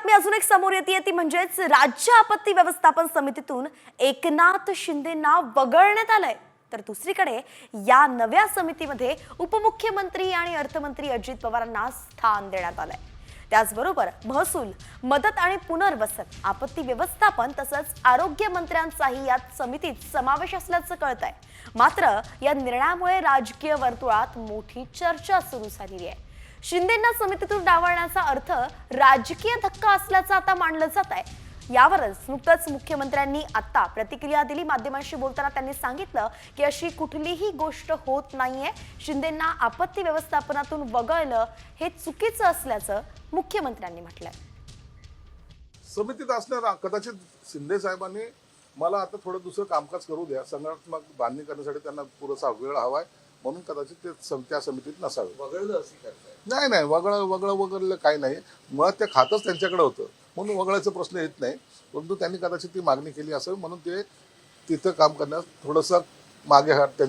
बातमी अजून एक समोर येते ती म्हणजेच राज्य आपत्ती व्यवस्थापन समितीतून एकनाथ शिंदेंना वगळण्यात आलंय। तर दुसरीकडे या नव्या समितीमध्ये उपमुख्यमंत्री आणि अर्थमंत्री अजित पवारांना स्थान देण्यात आलंय। त्याचबरोबर महसूल, मदत आणि पुनर्वसन, आपत्ती व्यवस्थापन तसंच आरोग्य मंत्र्यांचाही या समितीत समावेश असल्याचं कळतंय। मात्र या निर्णयामुळे राजकीय वर्तुळात मोठी चर्चा सुरू झाली आहे। शिंदेंना समितीतून डावलण्याचा अर्थ राजकीय धक्का असल्याचं आता मानलं जात आहे। यावरच नुकतंच मुख्यमंत्र्यांनी आता प्रतिक्रिया दिली। माध्यमांशी बोलताना त्यांनी सांगितलं की अशी कुठलीही गोष्ट होत नाहीये, शिंदेंना आपत्ती व्यवस्थापनातून वगळलं हे चुकीचं असल्याचं मुख्यमंत्र्यांनी म्हटलंय। समितीत असणार कदाचित शिंदे साहेबांनी मला आता थोडं दुसरं कामकाज करू द्या, संघटनात्मक बांधणी करण्यासाठी त्यांना पुरेसा वेळ हवाय, म्हणून कदाचित ते त्या समितीत नसावे। वगळलं असे करताय? नाही, वगळलं काही नाही। मग ते खातच त्यांच्याकडे होतं म्हणून वगळायचा प्रश्न येत नाही, परंतु त्यांनी कदाचित ती मागणी केली असावी म्हणून ते तिथं काम करण्यास थोडंसं मागे